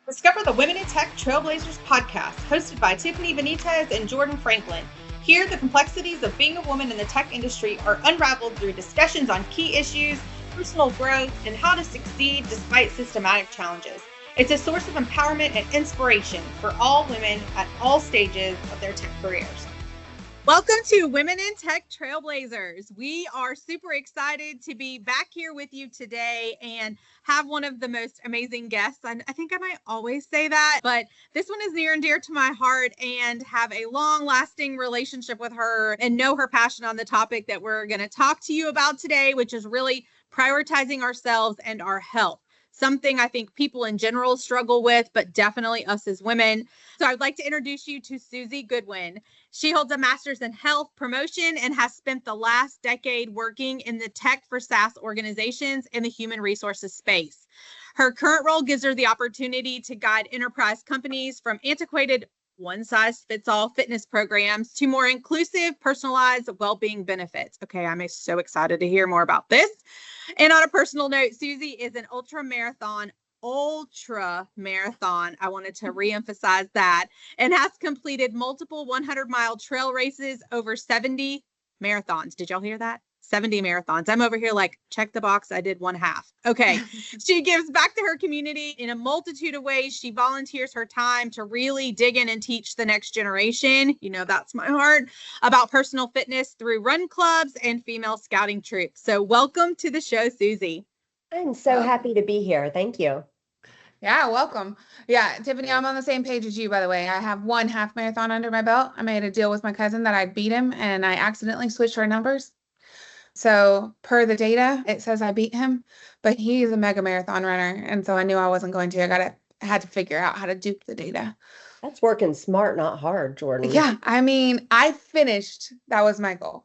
Discover the Women in Tech Trailblazers podcast, hosted by Tiffany and Jordan Franklin. Here, the complexities of being a woman in the tech industry are unraveled through discussions on key issues, personal growth, and how to succeed despite systematic challenges. It's a source of empowerment and inspiration for all women at all stages of their tech careers. Welcome to Women in Tech Trailblazers. We are super excited to be back here with you today and have one of the most amazing guests. I think I might always say that, but this one is near and dear to my heart and have a long-lasting relationship with her and know her passion on the topic that we're going to talk to you about today, which is really prioritizing ourselves and our health. Something I think people in general struggle with, but definitely us as women. So I'd like to introduce you to Suzy Goodwin. She holds a master's in health promotion and has spent the last decade working in the tech for SaaS organizations in the human resources space. Her current role gives her the opportunity to guide enterprise companies from antiquated one-size-fits-all fitness programs to more inclusive, personalized well-being benefits. Okay, I'm so excited to hear more about this. And on a personal note, Suzy is an ultra marathon, I wanted to reemphasize that, and has completed multiple 100-mile trail races, over 70 marathons. Did y'all hear that? 70 marathons. I'm over here like, check the box. I did one half. Okay. She gives back to her community in a multitude of ways. She volunteers her time to really dig in and teach the next generation. You know, that's my heart, about personal fitness through run clubs and female scouting troops. So welcome to the show, Suzy. I'm so happy to be here. Thank you. Yeah, welcome. Yeah, Tiffany, I'm on the same page as you, by the way. I have one half marathon under my belt. I made a deal with my cousin that I'd beat him, and I accidentally switched our numbers. So per the data, it says I beat him, but he's a mega marathon runner. And so I knew I wasn't going to. Had to figure out how to dupe the data. That's working smart, not hard, Jordan. Yeah, I mean, I finished. That was my goal.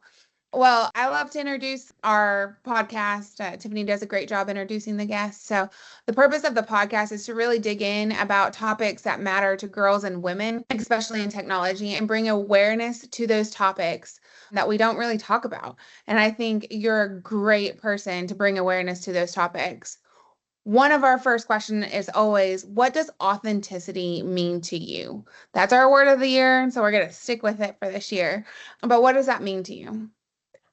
Well, I love to introduce our podcast. Tiffany does a great job introducing the guests. So the purpose of the podcast is to really dig in about topics that matter to girls and women, especially in technology, and bring awareness to those topics that we don't really talk about. And I think you're a great person to bring awareness to those topics. One of our first questions is always, what does authenticity mean to you? That's our word of the year, so we're going to stick with it for this year. But what does that mean to you?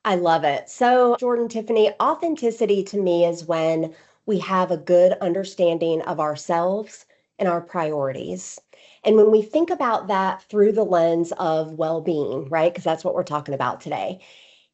I love it. So, Jordan, Tiffany, authenticity to me is when we have a good understanding of ourselves and our priorities. And when we think about that through the lens of well-being, right? Because that's what we're talking about today.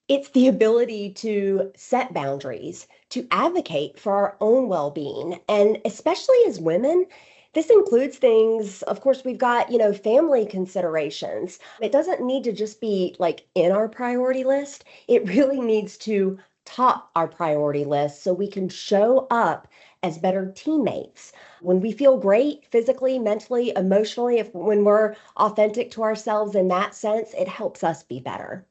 It's the ability to set boundaries, to advocate for our own well-being. And especially as women, this includes things, of course, we've got, family considerations. It doesn't need to just be like in our priority list. It really needs to top our priority list so we can show up as better teammates. When we feel great physically, mentally, emotionally, when we're authentic to ourselves in that sense, it helps us be better.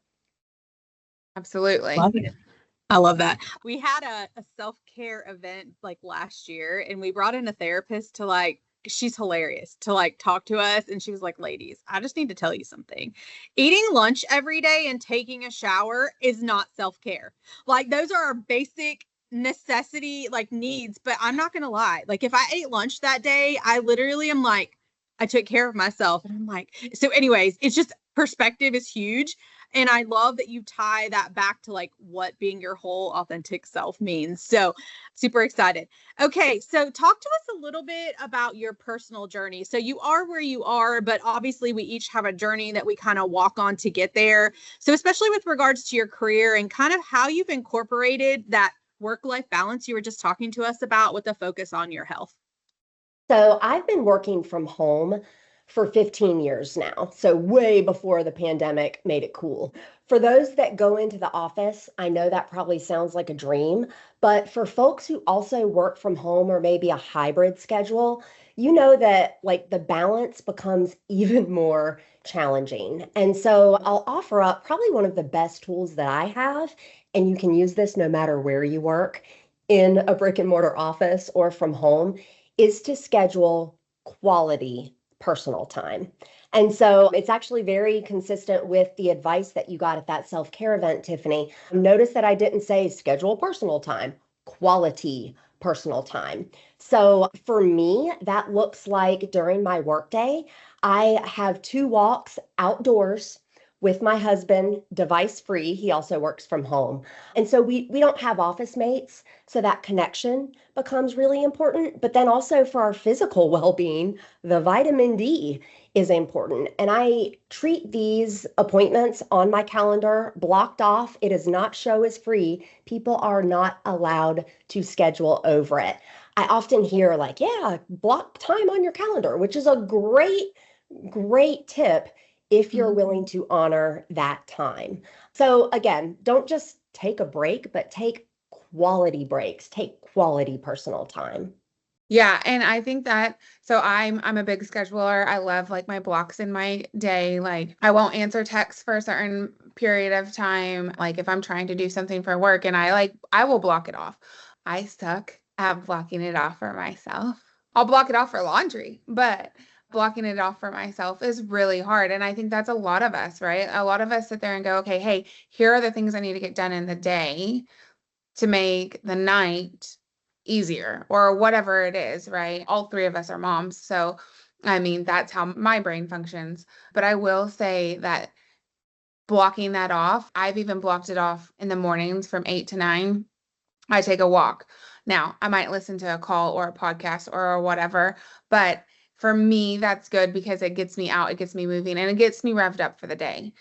Absolutely. Love it. I love that. We had a self-care event like last year, and we brought in a therapist to she's hilarious, to talk to us. And she was like, ladies, I just need to tell you something. Eating lunch every day and taking a shower is not self-care. Those are our basic necessity needs. But I'm not going to lie. If I ate lunch that day, I literally am I took care of myself. And I'm so anyways, it's just perspective is huge. And I love that you tie that back to what being your whole authentic self means. So super excited. Okay. So talk to us a little bit about your personal journey. So you are where you are, but obviously we each have a journey that we kind of walk on to get there. So especially with regards to your career and kind of how you've incorporated that work-life balance you were just talking to us about with a focus on your health. So I've been working from home for 15 years now. So way before the pandemic made it cool. For those that go into the office, I know that probably sounds like a dream, but for folks who also work from home or maybe a hybrid schedule, you know that the balance becomes even more challenging. And so I'll offer up probably one of the best tools that I have, and you can use this no matter where you work, in a brick and mortar office or from home, is to schedule quality personal time. And so it's actually very consistent with the advice that you got at that self-care event, Tiffany. Notice that I didn't say schedule personal time, quality personal time. So for me, that looks like during my workday, I have 2 walks outdoors with my husband, device free. He also works from home. And so we don't have office mates. So that connection becomes really important. But then also for our physical well-being, the vitamin D is important. And I treat these appointments on my calendar blocked off. It does not show as free. People are not allowed to schedule over it. I often hear like, yeah, block time on your calendar, which is a great tip if you're willing to honor that time. So again, don't just take a break, but take quality breaks, take quality personal time. Yeah, and I think that so I'm a big scheduler. I love like my blocks in my day. Like I won't answer texts for a certain period of time. Like if I'm trying to do something for work and I will block it off. I suck at blocking it off for myself. I'll block it off for laundry, but blocking it off for myself is really hard. And I think that's a lot of us, right? A lot of us sit there and go, okay, hey, here are the things I need to get done in the day to make the night easier or whatever it is, right? All three of us are moms. So, I mean, that's how my brain functions. But I will say that blocking that off, I've even blocked it off in the mornings from 8 to 9. I take a walk. Now, I might listen to a call or a podcast or whatever, but for me, that's good because it gets me out, it gets me moving, and it gets me revved up for the day.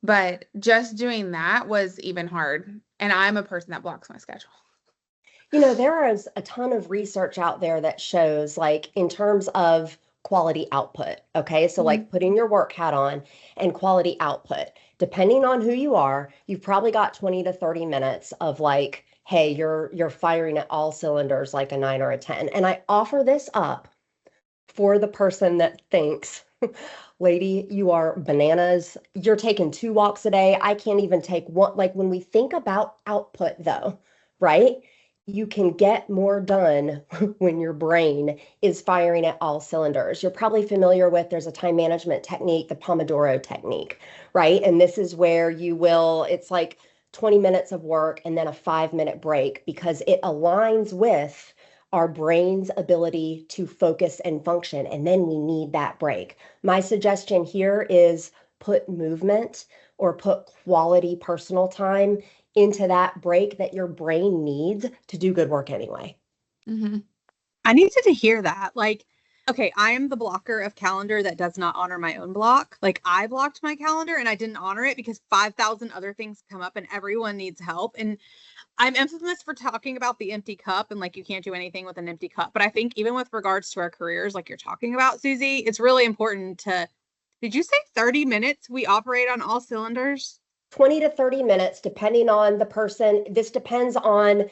But just doing that was even hard. And I'm a person that blocks my schedule. There is a ton of research out there that shows, like, in terms of quality output. Okay. So, like, putting your work hat on and quality output, depending on who you are, you've probably got 20 to 30 minutes of like, hey, you're firing at all cylinders like a 9 or a 10. And I offer this up for the person that thinks, lady, you are bananas. You're taking 2 walks a day. I can't even take one. Like when we think about output, though, right? You can get more done when your brain is firing at all cylinders. You're probably familiar with, there's a time management technique, the Pomodoro technique, right? And this is where it's like 20 minutes of work and then a 5-minute break because it aligns with our brain's ability to focus and function. And then we need that break. My suggestion here is put movement or put quality personal time into that break that your brain needs to do good work anyway. Mm-hmm. I needed to hear that. Like, okay, I am the blocker of calendar that does not honor my own block. Like I blocked my calendar and I didn't honor it because 5,000 other things come up and everyone needs help. And I'm infamous for talking about the empty cup and like you can't do anything with an empty cup. But I think even with regards to our careers, like you're talking about, Suzy, it's really important to, did you say 30 minutes we operate on all cylinders? 20 to 30 minutes, depending on the person. This depends on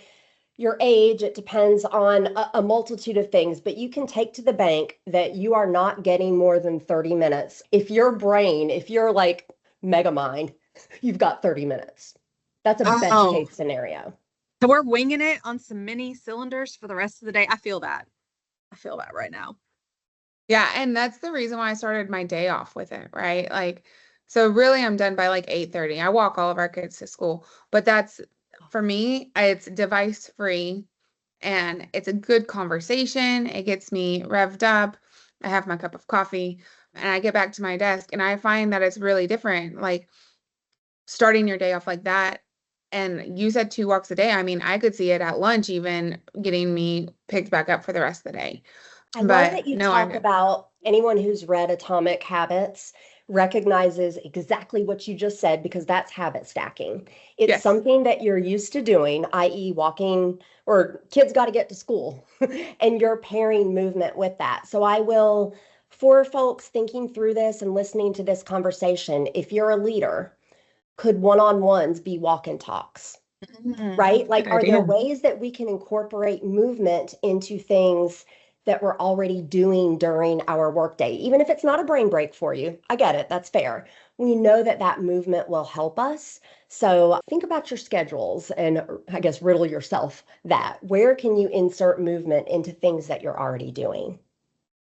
your age. It depends on a multitude of things, but you can take to the bank that you are not getting more than 30 minutes. If you're like Megamind, you've got 30 minutes. That's a best case scenario. So we're winging it on some mini cylinders for the rest of the day. I feel that right now. Yeah. And that's the reason why I started my day off with it, right? Like, so really I'm done by like 8:30. I walk all of our kids to school, but that's for me, it's device free and it's a good conversation. It gets me revved up. I have my cup of coffee and I get back to my desk and I find that it's really different. Like starting your day off like that. And you said 2 walks a day. I mean, I could see it at lunch, even getting me picked back up for the rest of the day. I love that you talk about anyone who's read Atomic Habits recognizes exactly what you just said, because that's habit stacking. It's something that you're used to doing, i.e. walking, or kids got to get to school, and you're pairing movement with that. So I will, for folks thinking through this and listening to this conversation, if you're a leader, could one-on-ones be walk and talks? Right? Like, are there ways that we can incorporate movement into things that we're already doing during our workday? Even if it's not a brain break for you, I get it, that's fair. We know that that movement will help us. So think about your schedules and I guess riddle yourself that. Where can you insert movement into things that you're already doing?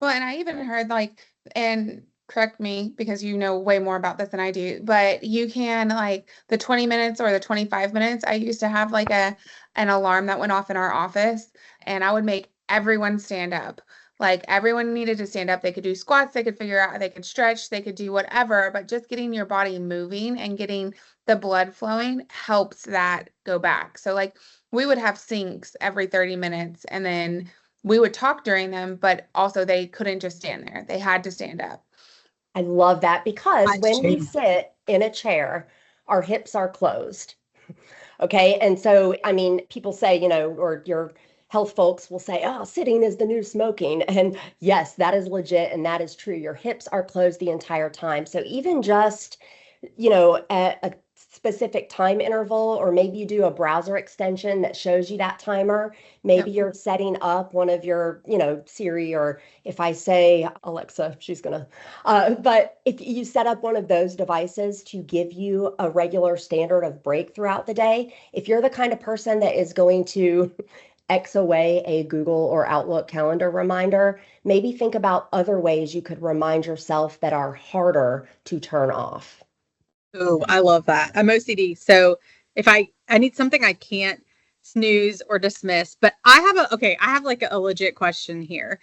Well, and I even heard like, and correct me because you know way more about this than I do, but you can like the 20 minutes or the 25 minutes. I used to have like an alarm that went off in our office and I would make everyone stand up. Like everyone needed to stand up. They could do squats, they could figure out, they could stretch, they could do whatever, but just getting your body moving and getting the blood flowing helps that go back. So like we would have syncs every 30 minutes and then we would talk during them, but also they couldn't just stand there. They had to stand up. I love that because That's when we true. sit in a chair, our hips are closed. Okay. And so, I mean, people say, or your health folks will say, oh, sitting is the new smoking. And yes, that is legit. And that is true. Your hips are closed the entire time. So even just, at a specific time interval, or maybe you do a browser extension that shows you that timer. Maybe Yep. you're setting up one of your, Siri, or if I say Alexa, she's gonna, but if you set up one of those devices to give you a regular standard of break throughout the day, if you're the kind of person that is going to X away a Google or Outlook calendar reminder, maybe think about other ways you could remind yourself that are harder to turn off. Oh, I love that. I'm OCD. So if I need something I can't snooze or dismiss, but I have like a legit question here.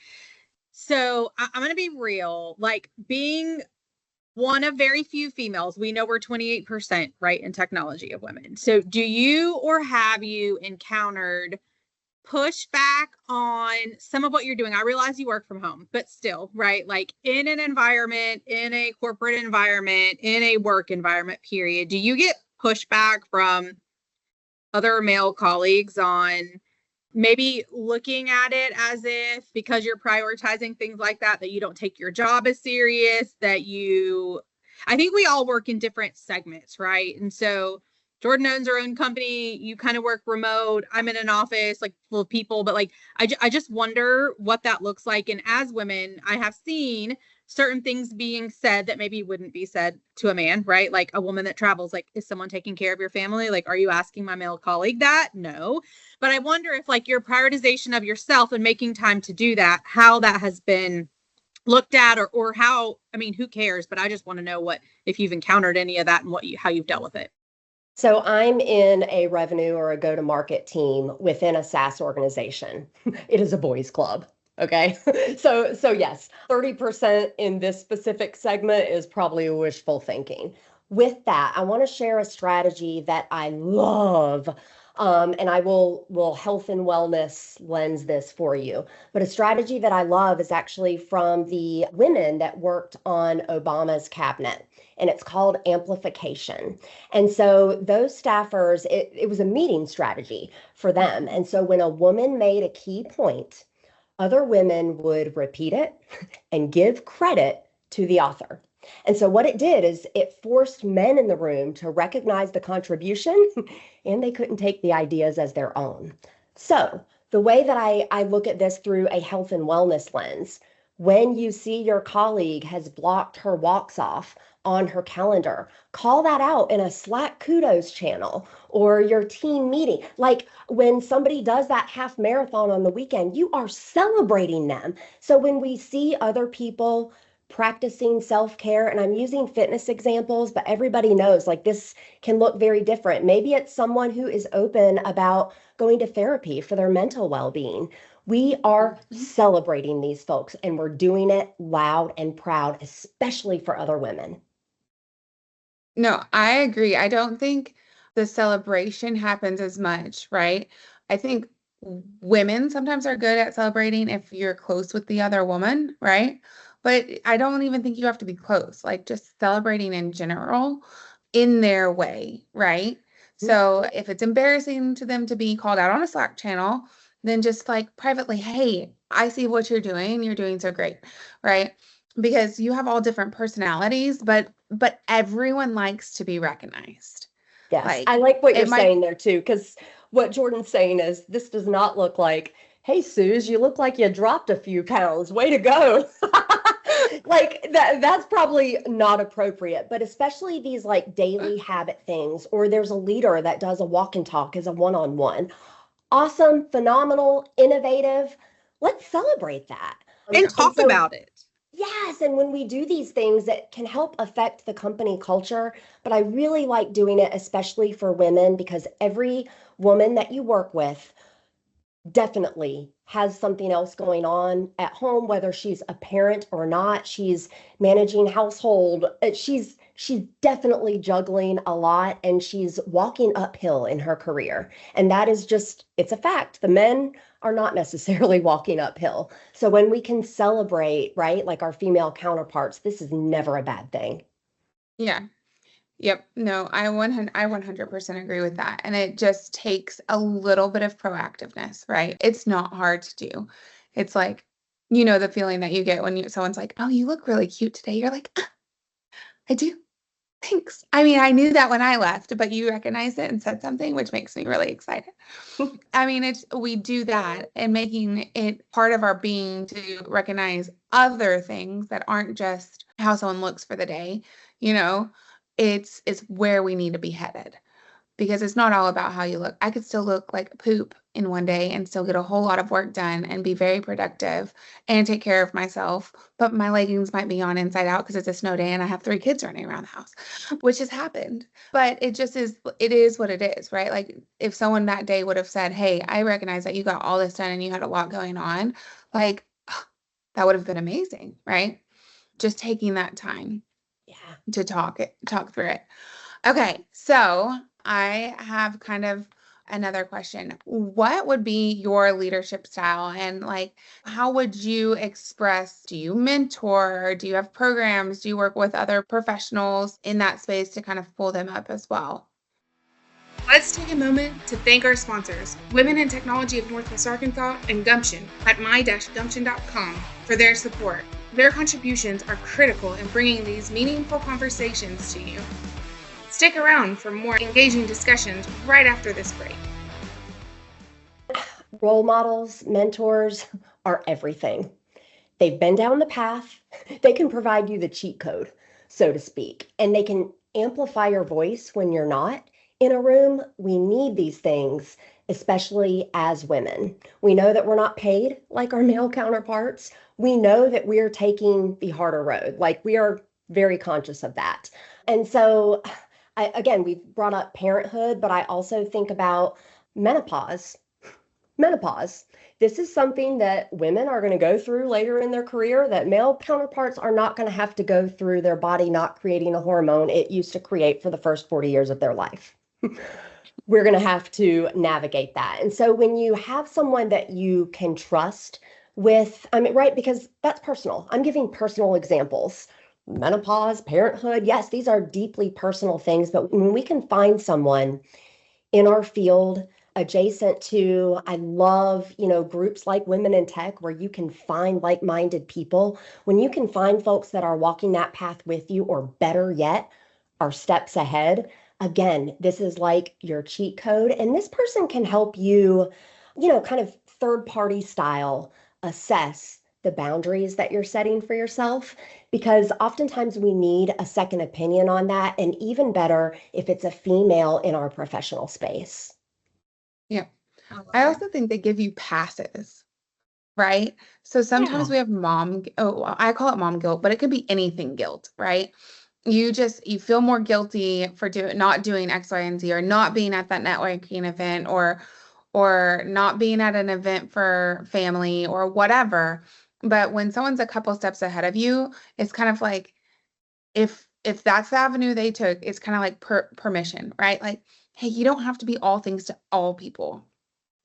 So I'm going to be real, like being one of very few females, we know we're 28%, right, in technology of women. So do you or have you encountered pushback on some of what you're doing? I realize you work from home, but still, right? Like in an environment, in a corporate environment, in a work environment, period. Do you get pushback from other male colleagues on maybe looking at it as if because you're prioritizing things like that, that you don't take your job as serious, I think we all work in different segments, right? And so Jordan owns her own company. You kind of work remote. I'm in an office like full of people, but like, I just wonder what that looks like. And as women, I have seen certain things being said that maybe wouldn't be said to a man, right? Like a woman that travels, like, is someone taking care of your family? Like, are you asking my male colleague that? No. But I wonder if like your prioritization of yourself and making time to do that, how that has been looked at, or how, I mean, who cares? But I just want to know if you've encountered any of that and how you've dealt with it. So I'm in a revenue or a go-to-market team within a SaaS organization. It is a boys club. Okay. So yes, 30% in this specific segment is probably wishful thinking. With that, I want to share a strategy that I love. And I will health and wellness lens this for you. But a strategy that I love is actually from the women that worked on Obama's cabinet, and it's called amplification. And so those staffers, it was a meeting strategy for them. And so when a woman made a key point, other women would repeat it and give credit to the author. And so what it did is it forced men in the room to recognize the contribution, and they couldn't take the ideas as their own. So the way that I look at this through a health and wellness lens, when you see your colleague has blocked her walks off on her calendar, call that out in a Slack kudos channel or your team meeting. Like when somebody does that half marathon on the weekend, you are celebrating them. So when we see other people practicing self-care, and I'm using fitness examples, but everybody knows like this can look very different. Maybe it's someone who is open about going to therapy for their mental well-being. We are celebrating these folks, and we're doing it loud and proud, especially for other women. No, I agree. I don't think the celebration happens as much, right? I think women sometimes are good at celebrating if you're close with the other woman, right? But I don't even think you have to be close, like just celebrating in general in their way, right? So if it's embarrassing to them to be called out on a Slack channel, then just like privately, hey, I see what you're doing. You're doing so great, right? Because you have all different personalities, but everyone likes to be recognized. Yes, Like I like what you're it might, saying there too, because what Jordan's saying is this does not look like, hey, Suze, you look like you dropped a few pounds. Way to go. Like that's probably not appropriate, but especially these like daily habit things, or there's a leader that does a walk and talk as a one-on-one. Awesome, phenomenal, innovative. Let's celebrate that. And talk so about it. Yes, and when we do these things, it can help affect the company culture. But I really like doing it, especially for women, because every woman that you work with definitely has something else going on at home, whether she's a parent or not. She's managing household. She's definitely juggling a lot, and she's walking uphill in her career. And that is just, it's a fact. The men are not necessarily walking uphill. So when we can celebrate, right, like our female counterparts, this is never a bad thing. Yeah. Yep. No, I 100% agree with that. And it just takes a little bit of proactiveness, right? It's not hard to do. It's like, the feeling that you get when someone's like, "Oh, you look really cute today." You're like, "Ah, I do. Thanks." I mean, I knew that when I left, but you recognized it and said something, which makes me really excited. I mean, we do that, and making it part of our being to recognize other things that aren't just how someone looks for the day, you know, it's where we need to be headed, because it's not all about how you look. I could still look like poop in one day and still get a whole lot of work done and be very productive and take care of myself, but my leggings might be on inside out because it's a snow day and I have 3 kids running around the house, which has happened. But it is what it is, right? Like, if someone that day would have said, "Hey, I recognize that you got all this done and you had a lot going on," like, that would have been amazing, right? Just taking that time to talk through it. Okay, so I have kind of another question. What would be your leadership style, and like, how would you express? Do you mentor? Do you have programs? Do you work with other professionals in that space to kind of pull them up as well? Let's take a moment to thank our sponsors, Women in Technology of Northwest Arkansas and Gumption at my-gumption.com, for their support. Their contributions are critical in bringing these meaningful conversations to you. Stick around for more engaging discussions right after this break. Role models, mentors are everything. They've been down the path. They can provide you the cheat code, so to speak, and they can amplify your voice when you're not in a room. We need these things, especially as women. We know that we're not paid like our male counterparts. We know that we're taking the harder road. Like, we are very conscious of that. And so, again, we've brought up parenthood, but I also think about menopause. This is something that women are going to go through later in their career that male counterparts are not going to have to go through, their body not creating a hormone it used to create for the first 40 years of their life. We're going to have to navigate that. And so when you have someone that you can trust with, right, because that's personal. I'm giving personal examples. Menopause, parenthood, yes, these are deeply personal things, but when we can find someone in our field adjacent to, I love, groups like Women in Tech, where you can find like-minded people. When you can find folks that are walking that path with you, or better yet, are steps ahead, again, this is like your cheat code. And this person can help you, kind of third-party style assess the boundaries that you're setting for yourself, because oftentimes we need a second opinion on that, and even better if it's a female in our professional space. Yeah. I also think they give you passes, right? So sometimes we have I call it mom guilt, but it could be anything guilt, right? You feel more guilty for not doing X, Y, and Z, or not being at that networking event, or not being at an event for family or whatever. But when someone's a couple steps ahead of you, it's kind of like, if that's the avenue they took, it's kind of like permission, right? Like, hey, you don't have to be all things to all people,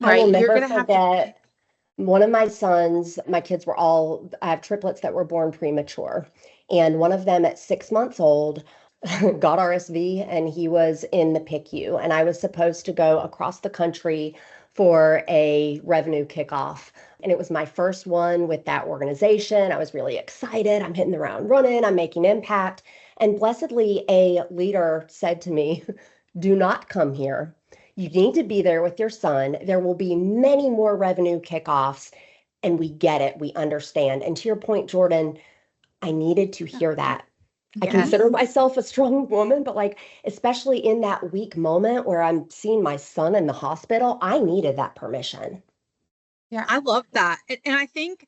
right? I will never You're gonna forget have to. one of my sons. My kids I have triplets that were born premature. And one of them at 6 months old got RSV, and he was in the PICU. And I was supposed to go across the country for a revenue kickoff. And it was my first one with that organization. I was really excited. I'm hitting the ground running. I'm making impact. And blessedly, a leader said to me, "Do not come here. You need to be there with your son. There will be many more revenue kickoffs, and we get it. We understand." And to your point, Jordan, I needed to hear that. I consider myself a strong woman, but especially in that weak moment where I'm seeing my son in the hospital, I needed that permission. Yeah, I love that. And I think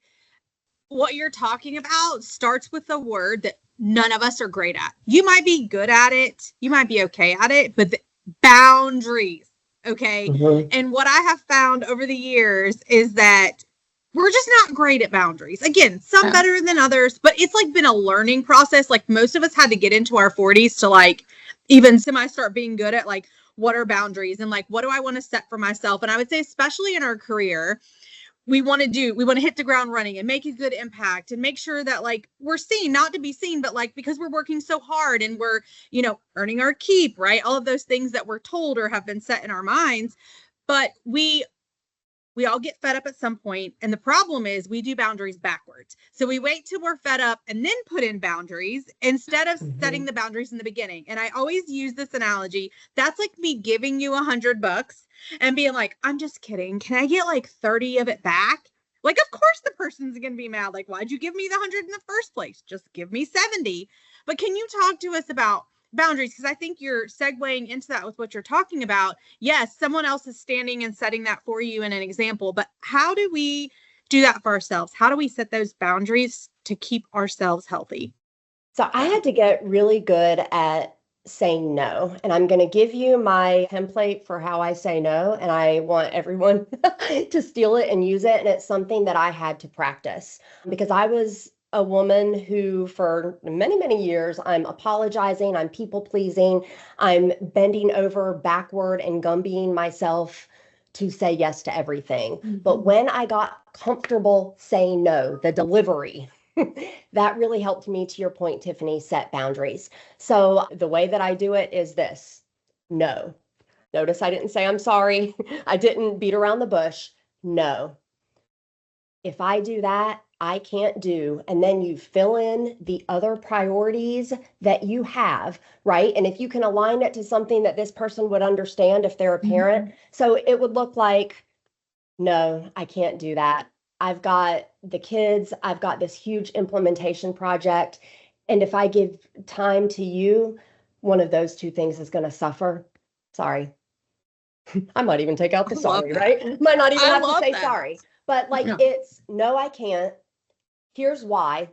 what you're talking about starts with a word that none of us are great at. You might be good at it. You might be okay at it, but boundaries. Okay. Mm-hmm. And what I have found over the years is that we're just not great at boundaries. Again, some better than others, but it's like been a learning process. Like most of us had to get into our 40s to like even semi start being good at like, what are boundaries and like, what do I want to set for myself? And I would say, especially in our career, we want to hit the ground running and make a good impact and make sure that like we're seen, not to be seen, but like because we're working so hard and we're, earning our keep, right? All of those things that we're told or have been set in our minds. But we all get fed up at some point. And the problem is we do boundaries backwards. So we wait till we're fed up and then put in boundaries instead of setting the boundaries in the beginning. And I always use this analogy. That's like me giving you $100 and being like, I'm just kidding. Can I get like 30 of it back? Like, of course the person's going to be mad. Like, why'd you give me the 100 in the first place? Just give me 70. But can you talk to us about boundaries? Because I think you're segueing into that with what you're talking about. Yes, someone else is standing and setting that for you in an example, but how do we do that for ourselves? How do we set those boundaries to keep ourselves healthy? So I had to get really good at saying no. And I'm going to give you my template for how I say no. And I want everyone to steal it and use it. And it's something that I had to practice because I was a woman who for many, many years, I'm apologizing, I'm people pleasing, I'm bending over backward and Gumbying myself to say yes to everything. But when I got comfortable saying no, the delivery, that really helped me, to your point, Tiffany, set boundaries. So the way that I do it is this: no. Notice I didn't say I'm sorry. I didn't beat around the bush. No. If I do that, I can't do. And then you fill in the other priorities that you have, right? And if you can align it to something that this person would understand if they're a parent. So it would look like, no, I can't do that. I've got the kids, I've got this huge implementation project. And if I give time to you, one of those two things is going to suffer. Sorry. I might even take out the sorry, right? Might not even have to say sorry. But like it's, no, I can't. Here's why.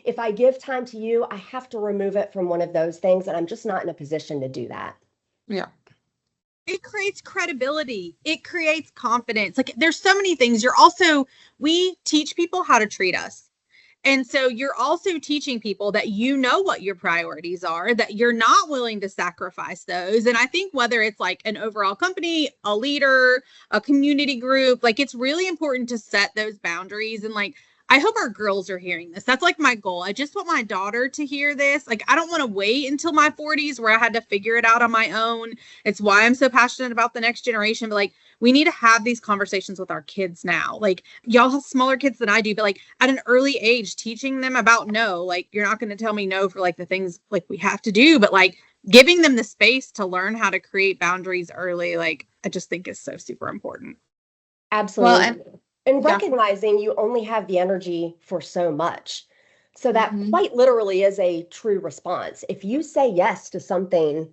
If I give time to you, I have to remove it from one of those things. And I'm just not in a position to do that. Yeah. It creates credibility. It creates confidence. Like there's so many things. We teach people how to treat us. And so you're also teaching people that you know what your priorities are, that you're not willing to sacrifice those. And I think whether it's like an overall company, a leader, a community group, like it's really important to set those boundaries. And like, I hope our girls are hearing this. That's like my goal. I just want my daughter to hear this. Like, I don't want to wait until my 40s where I had to figure it out on my own. It's why I'm so passionate about the next generation. But like, we need to have these conversations with our kids now. Like, y'all have smaller kids than I do, but like at an early age, teaching them about no, like you're not going to tell me no for like the things like we have to do, but like giving them the space to learn how to create boundaries early, like I just think is so super important. Absolutely. Well, and recognizing you only have the energy for so much. So that quite literally is a true response. If you say yes to something,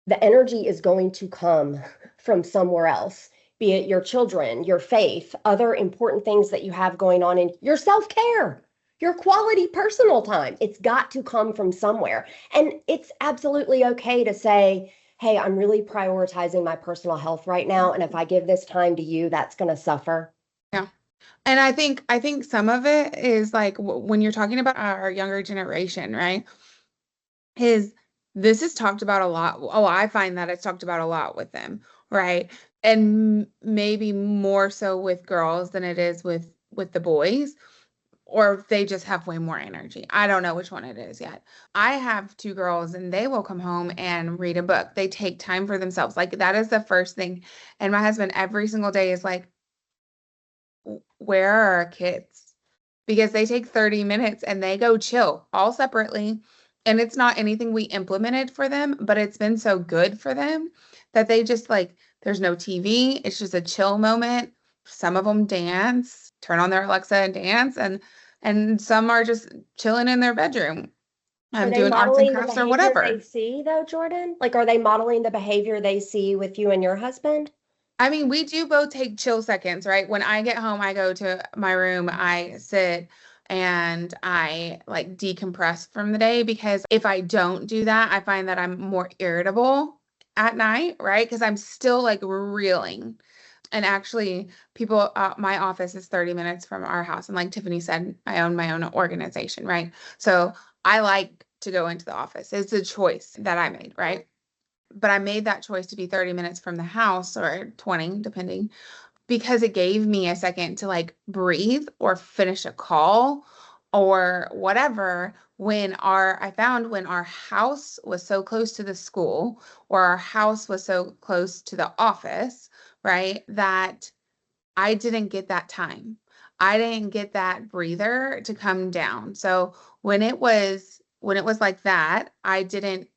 the energy is going to come from somewhere else, be it your children, your faith, other important things that you have going on in your self-care, your quality personal time. It's got to come from somewhere. And it's absolutely okay to say, hey, I'm really prioritizing my personal health right now. And if I give this time to you, that's going to suffer. Yeah. And I think some of it is like when you're talking about our younger generation, right? This is talked about a lot. Oh, I find that it's talked about a lot with them, right? And maybe more so with girls than it is with the boys, or they just have way more energy. I don't know which one it is yet. I have 2 girls and they will come home and read a book. They take time for themselves. Like that is the first thing. And my husband every single day is like, where are our kids? Because they take 30 minutes and they go chill all separately. And it's not anything we implemented for them, but it's been so good for them that they just like, there's no TV. It's just a chill moment. Some of them dance, turn on their Alexa and dance. And some are just chilling in their bedroom. Doing arts and crafts or whatever. They see though, Jordan? Like, are they modeling the behavior they see with you and your husband? I mean, we do both take chill seconds, right? When I get home, I go to my room, I sit and I like decompress from the day, because if I don't do that, I find that I'm more irritable at night, right? Because I'm still like reeling. And actually, people, my office is 30 minutes from our house. And like Tiffany said, I own my own organization, right? So I like to go into the office. It's a choice that I made, right? But I made that choice to be 30 minutes from the house or 20, depending, because it gave me a second to like breathe or finish a call or whatever. I found when our house was so close to the school or our house was so close to the office, right, that I didn't get that time. I didn't get that breather to come down. So when it was like that, I didn't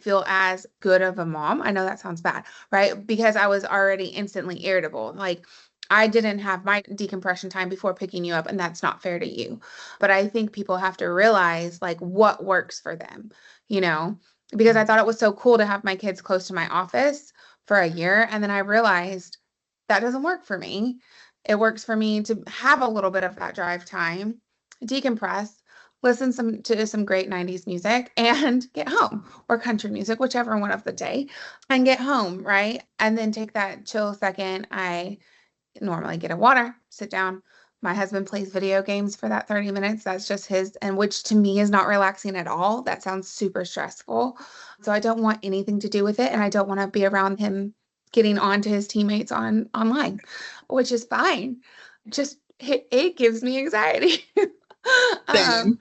feel as good of a mom. I know that sounds bad, right? Because I was already instantly irritable. Like I didn't have my decompression time before picking you up, and that's not fair to you. But I think people have to realize like what works for them, you know, because I thought it was so cool to have my kids close to my office for a year. And then I realized that doesn't work for me. It works for me to have a little bit of that drive time, decompress, listen to some great 90s music and get home, or country music, whichever one of the day, and get home, right? And then take that chill second. I normally get a water, sit down. My husband plays video games for that 30 minutes. That's just his, and which to me is not relaxing at all. That sounds super stressful. So I don't want anything to do with it. And I don't want to be around him getting on to his teammates online, which is fine. Just it gives me anxiety. Same.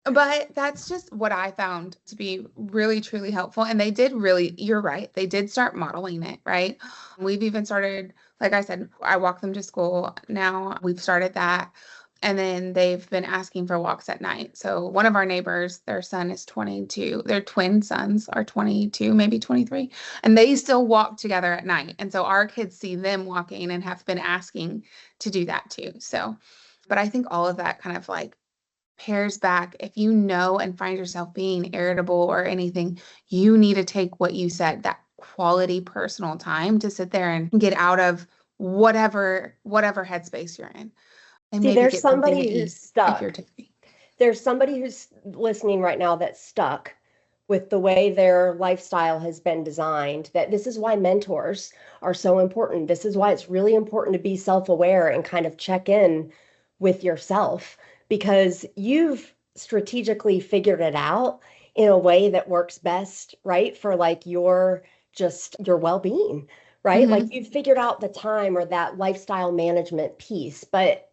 But that's just what I found to be really, truly helpful. And they did really, you're right, they did start modeling it, right? We've even started, like I said, I walk them to school now. We've started that. And then they've been asking for walks at night. So one of our neighbors, their son is 22. Their twin sons are 22, maybe 23. And they still walk together at night. And so our kids see them walking and have been asking to do that too. So, but I think all of that kind of like pairs back. If you know and find yourself being irritable or anything, you need to take what you said, that quality personal time to sit there and get out of whatever headspace you're in. And See, maybe there's get something to somebody who's eat if you're stuck. tipsy. There's somebody who's listening right now that's stuck with the way their lifestyle has been designed, that this is why mentors are so important. This is why it's really important to be self-aware and kind of check in with yourself, because you've strategically figured it out in a way that works best, right? For like your well-being, right? Like Mhm. you've figured out the time or that lifestyle management piece. But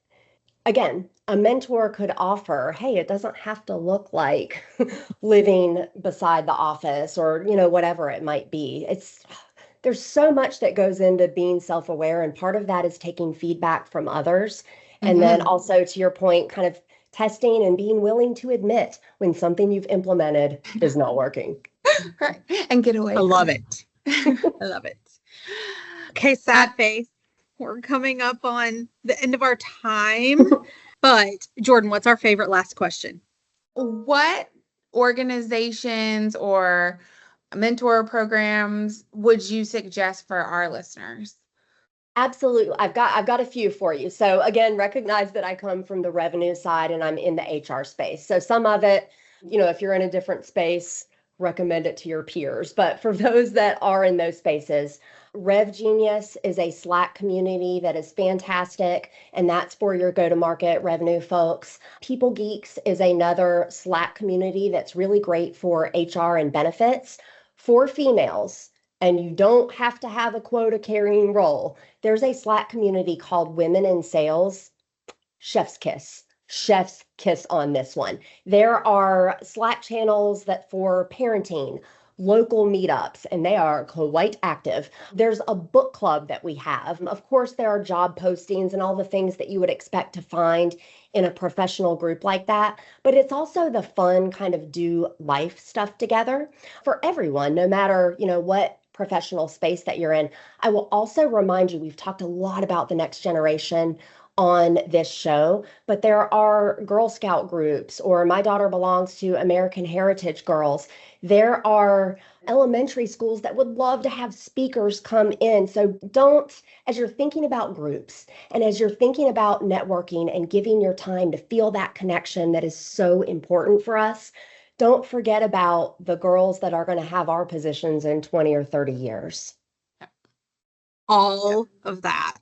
again, a mentor could offer, hey, it doesn't have to look like living beside the office or, whatever it might be. There's so much that goes into being self-aware, and part of that is taking feedback from others. And then Mhm. also, to your point, kind of testing and being willing to admit when something you've implemented is not working. Right. And get away I from love it. I love it. Okay, sad face. We're coming up on the end of our time. But Jordan, what's our favorite last question? What organizations or mentor programs would you suggest for our listeners? Absolutely. I've got a few for you. So again, recognize that I come from the revenue side and I'm in the HR space. So some of it, if you're in a different space, recommend it to your peers. But for those that are in those spaces, Rev Genius is a Slack community that is fantastic, and that's for your go-to-market revenue folks. People Geeks is another Slack community that's really great for HR and benefits for females. And you don't have to have a quota carrying role. There's a Slack community called Women in Sales. Chef's kiss. Chef's kiss on this one. There are Slack channels that for parenting, local meetups, and they are quite active. There's a book club that we have. Of course, there are job postings and all the things that you would expect to find in a professional group like that. But it's also the fun kind of do life stuff together for everyone, no matter, what professional space that you're in. I will also remind you, we've talked a lot about the next generation on this show, but there are Girl Scout groups, or my daughter belongs to American Heritage Girls. There are elementary schools that would love to have speakers come in. So as you're thinking about groups and as you're thinking about networking and giving your time to feel that connection that is so important for us, don't forget about the girls that are going to have our positions in 20 or 30 years. all of that.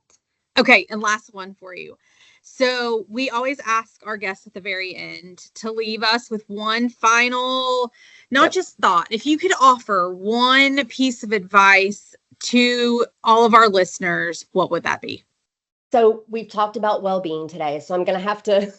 Okay, and last one for you. So we always ask our guests at the very end to leave us with one final, not just thought. If you could offer one piece of advice to all of our listeners, what would that be? So we've talked about well-being today, so I'm going to have to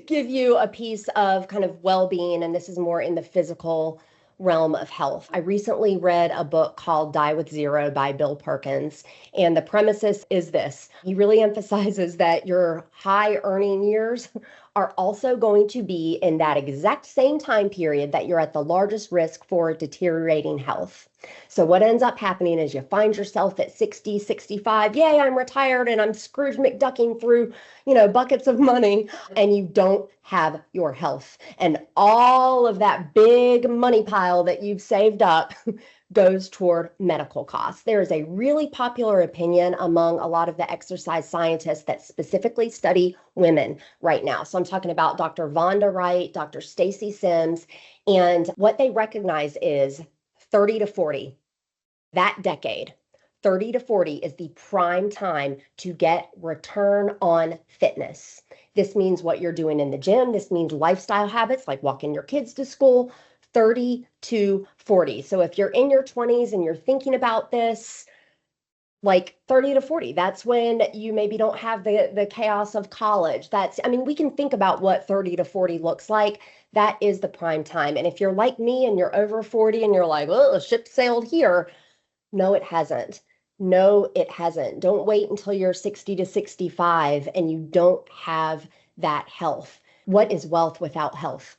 give you a piece of kind of well-being, and this is more in the physical realm of health. I recently read a book called Die with Zero by Bill Perkins, and the premises is this. He really emphasizes that your high earning years are also going to be in that exact same time period that you're at the largest risk for deteriorating health. So what ends up happening is you find yourself at 60, 65, yay, I'm retired and I'm Scrooge McDucking through, buckets of money, and you don't have your health. And all of that big money pile that you've saved up goes toward medical costs. There is a really popular opinion among a lot of the exercise scientists that specifically study women right now. So I'm talking about Dr. Vonda Wright, Dr. Stacy Sims, and what they recognize is 30 to 40, that decade, 30 to 40 is the prime time to get return on fitness. This means what you're doing in the gym. This means lifestyle habits like walking your kids to school, 30 to 40. So if you're in your 20s and you're thinking about this, like 30 to 40, that's when you maybe don't have the chaos of college. We can think about what 30 to 40 looks like. That is the prime time. And if you're like me and you're over 40 and you're like, oh, the ship sailed here. No, it hasn't. No, it hasn't. Don't wait until you're 60 to 65 and you don't have that health. What is wealth without health?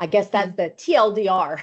I guess that's the TLDR.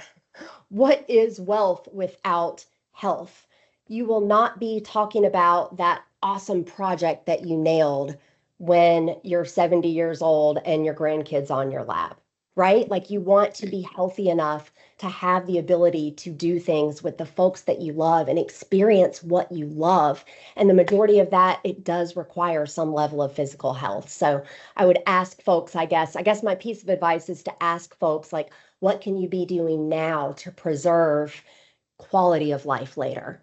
What is wealth without health? You will not be talking about that awesome project that you nailed when you're 70 years old and your grandkids on your lap, right? Like you want to be healthy enough to have the ability to do things with the folks that you love and experience what you love. And the majority of that, it does require some level of physical health. So I would ask folks, I guess my piece of advice is to ask folks, like, what can you be doing now to preserve quality of life later?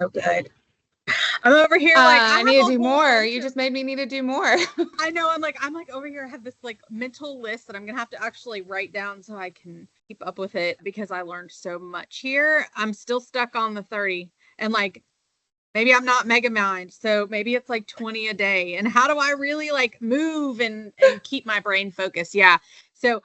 So good. I'm over here like I need to do more. You just made me need to do more. I know. I'm like over here. I have this like mental list that I'm gonna have to actually write down so I can keep up with it because I learned so much here. I'm still stuck on the 30, and like maybe I'm not mega mind, so maybe it's like 20 a day. And how do I really like move and keep my brain focused? Yeah. So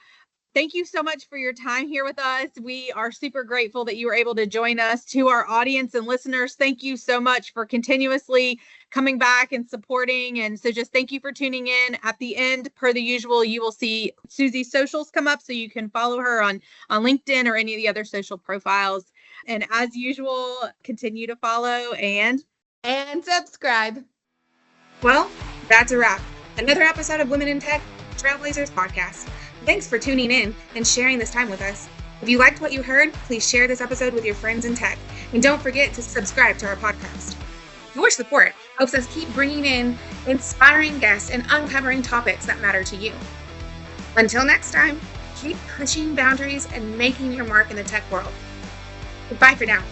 thank you so much for your time here with us. We are super grateful that you were able to join us. To our audience and listeners, thank you so much for continuously coming back and supporting. And so just thank you for tuning in. At the end, per the usual, you will see Suzy's socials come up so you can follow her on LinkedIn or any of the other social profiles. And as usual, continue to follow and subscribe. Well, that's a wrap. Another episode of Women in Tech Trailblazers podcast. Thanks for tuning in and sharing this time with us. If you liked what you heard, please share this episode with your friends in tech. And don't forget to subscribe to our podcast. Your support helps us keep bringing in inspiring guests and uncovering topics that matter to you. Until next time, keep pushing boundaries and making your mark in the tech world. Goodbye for now.